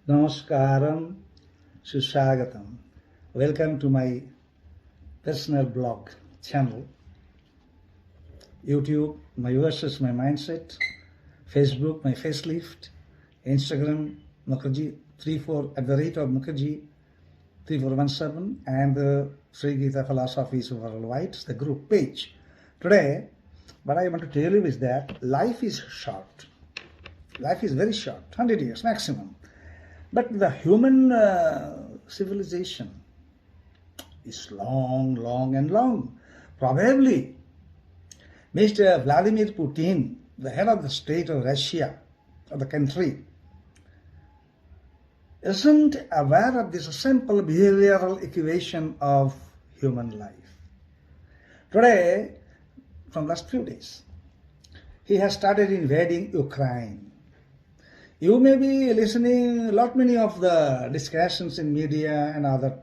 Namaskaram, Sushagatam. Welcome to my personal blog channel. YouTube, my versus my mindset. Facebook, my facelift. Instagram, Mukherjee34 @Mukherjee 3417, and the Sri Gita Philosophies Worldwide, the group page. Today, what I want to tell you is that life is short. Life is very short, 100 years maximum. But the human civilization is long and long. Probably Mr. Vladimir Putin, the head of the state of Russia, of the country, isn't aware of this simple behavioral equation of human life. Today, from last few days, he has started invading Ukraine. You may be listening many of the discussions in media and other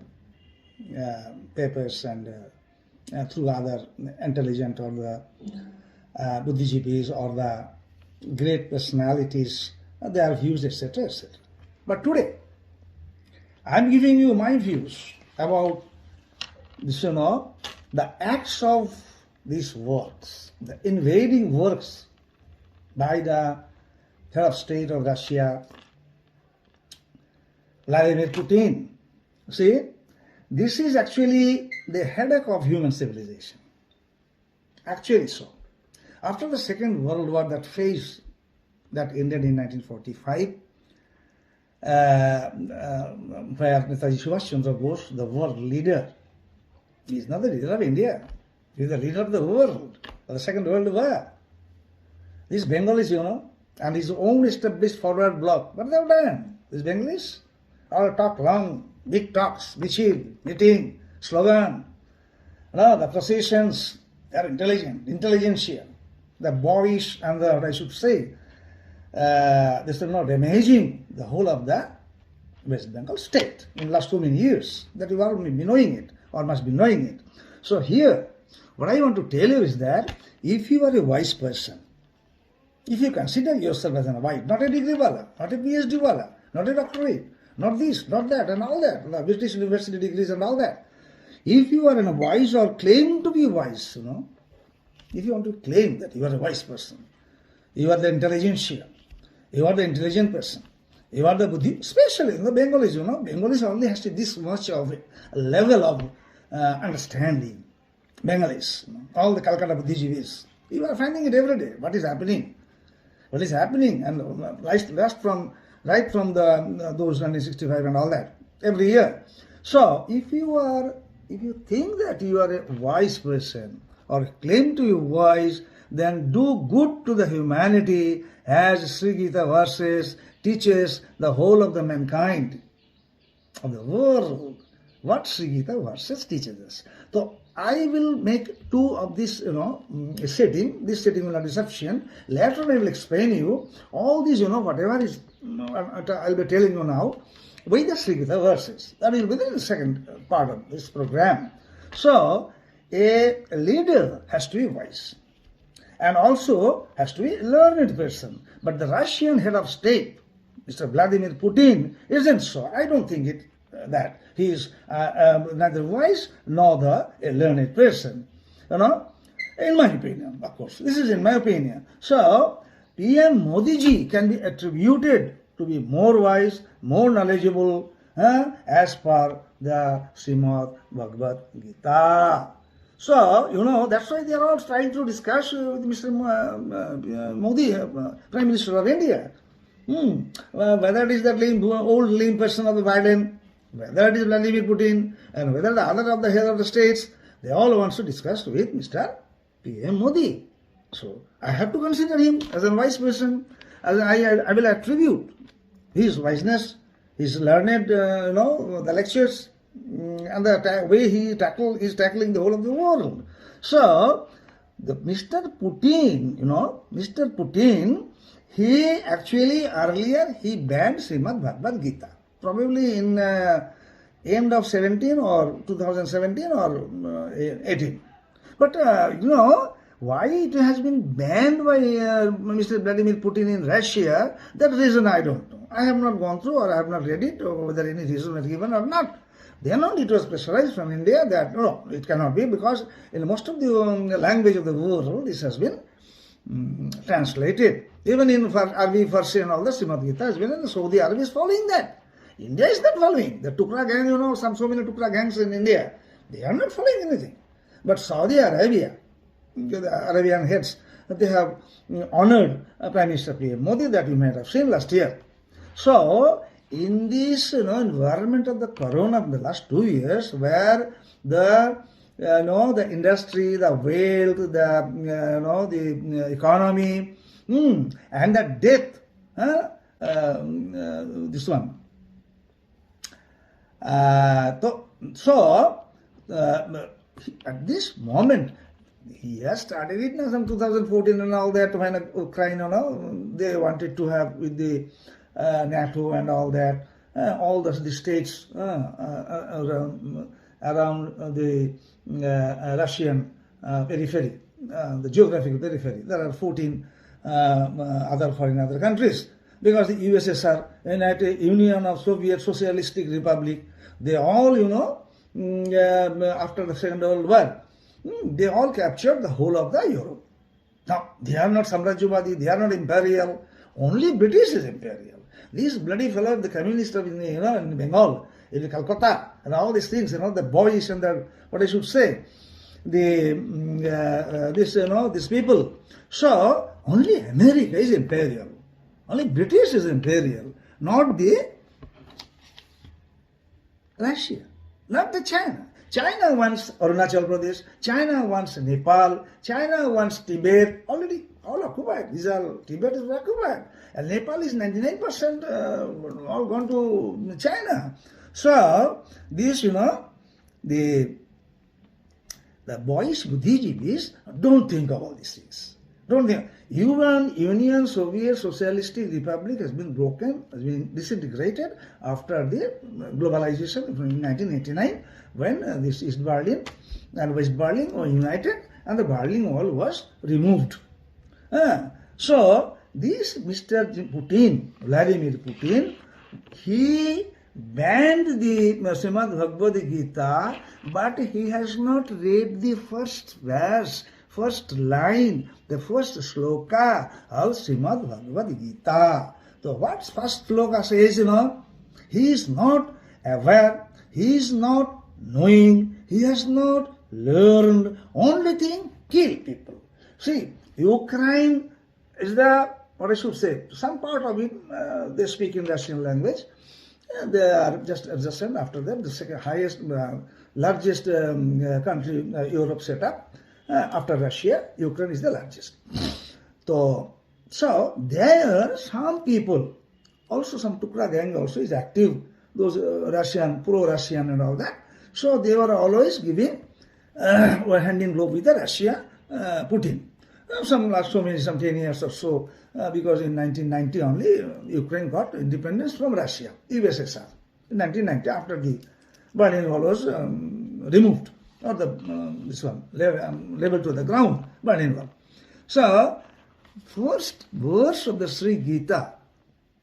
papers and through other intelligent or the Buddhijeevis or the great personalities, their views, etc., etc. But today, I am giving you my views about this, the acts of these works, the invading works by the head of state of Russia, Vladimir Putin. See, this is actually the headache of human civilization. Actually so. After the Second World War that ended in 1945, where Netaji Subhash Chandra Bose, the world leader, he is not the leader of India, he is the leader of the world, of the Second World War. These Bengalis, and his own established forward bloc. What they have done? These Bengalis all talk long, big talks, meeting, slogan. The processions, they are intelligentsia. The boyish and the, what I should say, this is not damaging the whole of the West Bengal state in the last so many years. That you all may be knowing it, or must be knowing it. So here, what I want to tell you is that if you are a wise person, if you consider yourself as a wise, not a degree wala, not a PhD wala, not a doctorate, not this, not that, and all that, the British university degrees and all that. If you are a wise or claim to be wise, if you want to claim that you are a wise person, you are the intelligentsia, you are the intelligent person, you are the Buddhi, especially the Bengalis, Bengalis only has this much of a level of understanding. Bengalis, all the Calcutta Buddhijeevis, you are finding it every day. What is happening? What is happening? And right from those 1965 and all that, every year. So if you think that you are a wise person or claim to be wise, then do good to the humanity as Sri Gita verses teaches the whole of the mankind of the world. What Sri Gita verses teaches us. So I will make two of this, setting. This setting will not be sufficient. Later I will explain you all these, whatever is, I'll be telling you now, with the Sri Gita verses. That will be the second part of this program. So, a leader has to be wise and also has to be a learned person. But the Russian head of state, Mr. Vladimir Putin, isn't so. I don't think that he is neither wise nor a learned person, in my opinion, of course. This is in my opinion. So, PM Modi ji can be attributed to be more wise, more knowledgeable, as per the Srimad Bhagavad Gita. So, that's why they are all trying to discuss with Mr. Modi, Prime Minister of India. Whether it is that old lame person of the Biden, whether it is Vladimir Putin, and whether the other of the head of the states, they all want to discuss with Mr. PM Modi. So I have to consider him as a wise person. As I will attribute his wiseness, his learned, the lectures, and the way he is tackling the whole of the world. So Mr. Putin, he actually earlier he banned Srimad Bhagavad Gita. Probably in end of 17 or 2017 or 18. But, why it has been banned by Mr. Vladimir Putin in Russia, that reason I don't know. I have not gone through or I have not read it or whether any reason was given or not. Then only it was pressurized from India that no, it cannot be because in most of the language of the world this has been translated. Even in Arabic, Farsi and all the Srimad Gita has been in Saudi Arabia is following that. India is not following. The Tukra gang, so many Tukra gangs in India, they are not following anything. But Saudi Arabia, the Arabian heads, they have honored Prime Minister PM Modi that you might have seen last year. So, in this environment of the corona in the last 2 years, where the the industry, the wealth, the economy, and the death, this one. At this moment, he has started it now, some 2014 and all that, when Ukraine, they wanted to have with the NATO and all that, all the states around the Russian periphery, the geographical periphery. There are 14 other countries, because the USSR, United Union of Soviet Socialistic Republic, they all, after the Second World War, they all captured the whole of the Europe. Now, they are not Samrajyavadi, they are not imperial, only British is imperial. These bloody fellows, the communists of in Bengal, in Calcutta, and all these things, the boys and the, what I should say, these people. So, only America is imperial. Only British is imperial, not the Russia, not the China. China wants Arunachal Pradesh, China wants Nepal, China wants Tibet, already all occupied. These are, Tibet is occupied. And Nepal is 99% all gone to China. So, this, the boys, Buddhijivis, don't think of all these things. Don't think. Union Soviet Socialistic Republic has been broken, has been disintegrated after the globalization in 1989, when this East Berlin and West Berlin were united and the Berlin Wall was removed. So, this Mr. Putin, Vladimir Putin, he banned the Srimad Bhagavad Gita, but he has not read the first verse, first line, the first sloka of Srimad Bhagavad Gita. So what first sloka says, he is not aware, he is not knowing, he has not learned, only thing, kill people. See, Ukraine is the, what I should say, some part of it, they speak in Russian language. They are just adjacent after them, the second highest, largest country Europe set up. After Russia, Ukraine is the largest. So there some people, also some Tukra gang also is active, those Russian, pro-Russian and all that. So they were always giving, were hand in glove with the Russia, Putin. Some 10 years or so, because in 1990 only, Ukraine got independence from Russia, USSR. In 1990, after the Berlin Wall was removed, or this one, leveled to the ground, Berlin Wall. So, first verse of the Sri Gita,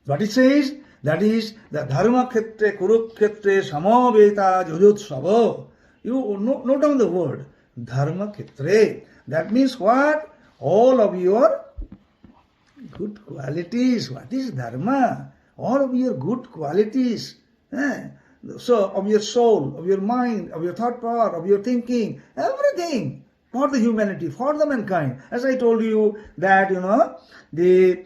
what it says, that is, the Dharma Khetre, Kurukhetre, Samaveta, Jujutsava. You note down the word, Dharma Khetre. That means what? All of your good qualities. What is Dharma? All of your good qualities. So, of your soul, of your mind, of your thought power, of your thinking, everything for the humanity, for the mankind. As I told you that, the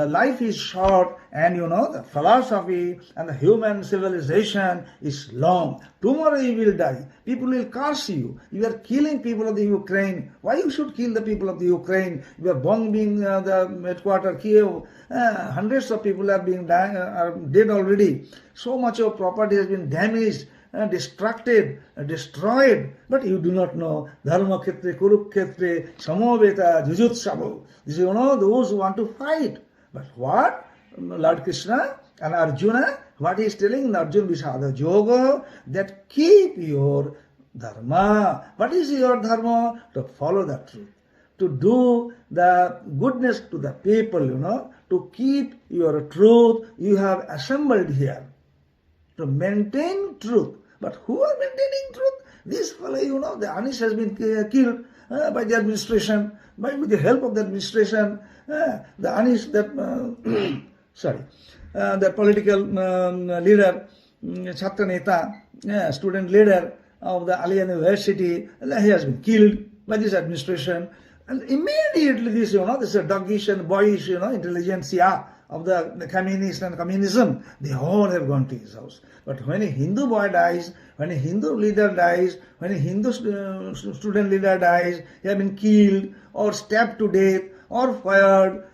life is short, and the philosophy and the human civilization is long. Tomorrow you will die. People will curse you. You are killing people of the Ukraine. Why you should kill the people of the Ukraine? You are bombing the headquarters, Kiev. Hundreds of people are dead already. So much of property has been damaged, distracted, destroyed, but you do not know Dharma Khetre, Kurukhetre, Samaveta, Jujutsava. This is those who want to fight. But what? Lord Krishna and Arjuna, what he is telling in Arjuna Vishada Yoga, that keep your Dharma. What is your Dharma? To follow the truth, to do the goodness to the people, to keep your truth you have assembled here, to maintain truth. But who are maintaining truth? This fellow, the Anish has been killed by the administration, with the help of the administration. The Anish, the political leader, Chhatra Neta, student leader of the Aliyah University, he has been killed by this administration. And immediately this, this doggish and boyish, intelligentsia of the communists and communism, they all have gone to his house. But when a Hindu boy dies, when a Hindu leader dies, when a Hindu student leader dies, he has been killed or stabbed to death or fired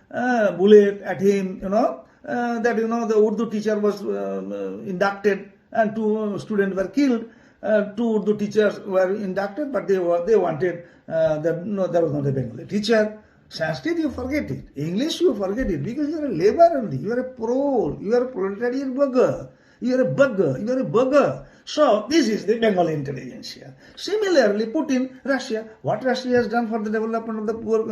bullet at him, the Urdu teacher was inducted and 2 students were killed. 2 Urdu teachers were inducted, but they wanted, there was not a Bengali teacher. Sanskrit, you forget it. English, you forget it, because you are a labor only. You are a prole. You are a proletarian burger. You are a burger. You are a burger. So, this is the Bengali intelligentsia. Similarly, Putin, Russia, what Russia has done for the development of the poor,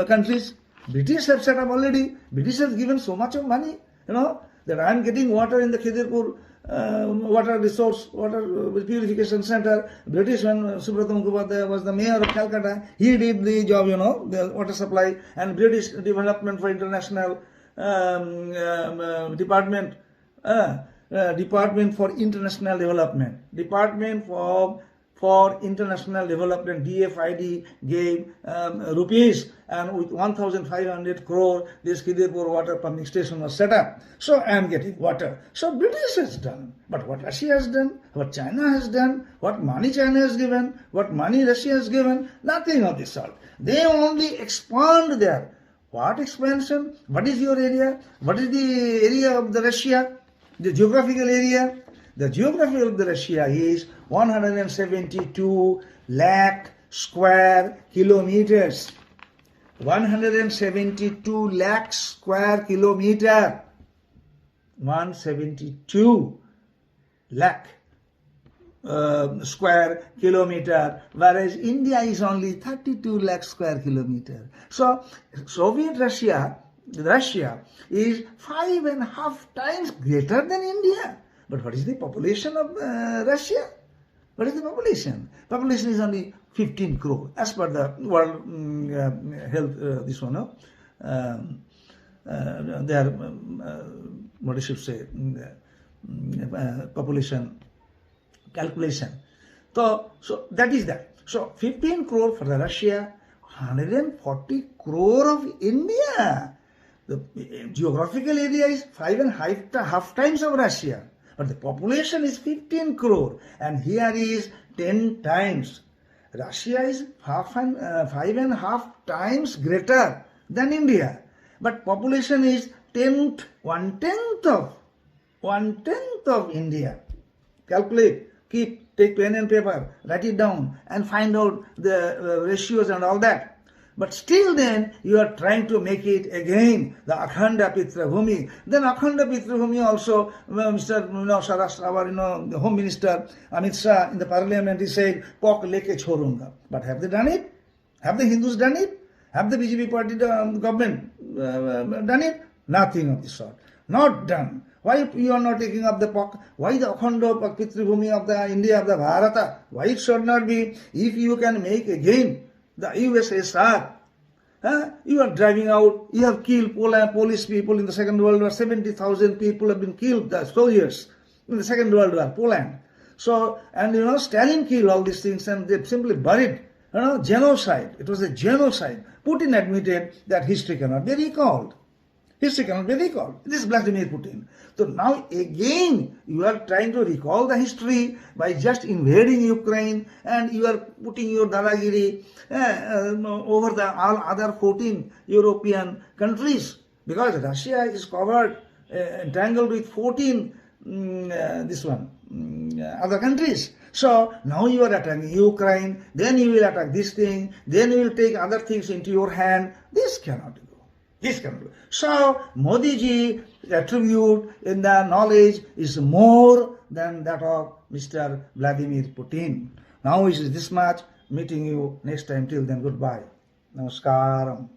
countries? British have set up already. British has given so much of money, that I am getting water in the Khidirpur water resource, water purification center. British, when Subrata Mukhopadhyay was the mayor of Calcutta, he did the job, the water supply, and British Development for International Department for International Development, Department for International Development, DFID, gave rupees, and with 1,500 crore, this Khidirpur water pumping station was set up. So I am getting water. So British has done. But what Russia has done, what China has done, what money China has given, what money Russia has given, nothing of this sort. They only expand there. What expansion? What is your area? What is the area of the Russia? The geographical area? The geography of the Russia is 172 lakh square kilometers. 172 lakh square kilometer. 172 lakh square kilometer, whereas India is only 32 lakh square kilometer. So Soviet Russia is 5.5 times greater than India. But what is the population of Russia? What is the population? Population is only 15 crore, as per the World Health, this one, their, what I should say, population calculation. So that is that. So 15 crore for the Russia, 140 crore of India. The geographical area is 5.5 times of Russia. But the population is 15 crore, and here is 10 times. Russia is 5.5 times greater than India, but population is one tenth of India. Calculate, take pen and paper, write it down, and find out the ratios and all that. But still then, you are trying to make it again the Akhanda Pitrabhumi. Then Akhanda Pitrabhumi also, Mr. Sarastra, the Home Minister Amit Shah in the Parliament, he said, Pok leke chorunga. But have they done it? Have the Hindus done it? Have the BJP party government done it? Nothing of the sort. Not done. Why you are not taking up the Pok? Why the Akhanda Pitrabhumi of the India, of the Bharata? Why it should not be? If you can make again the USSR, you are driving out, you have killed Polish people in the Second World War, 70,000 people have been killed, the soldiers, in the Second World War, Poland. So, and Stalin killed all these things and they simply buried, genocide. It was a genocide. Putin admitted that history cannot be recalled. History cannot be recalled. This is Vladimir Putin. So now again you are trying to recall the history by just invading Ukraine, and you are putting your Dadagiri over the all other 14 European countries, because Russia is covered, entangled with 14 other countries. So now you are attacking Ukraine, then you will attack this thing, then you will take other things into your hand. This cannot go. This cannot go. So Modi ji attribute in the knowledge is more than that of Mr. Vladimir Putin. Now it is this much. Meeting you next time. Till then, goodbye. Namaskaram.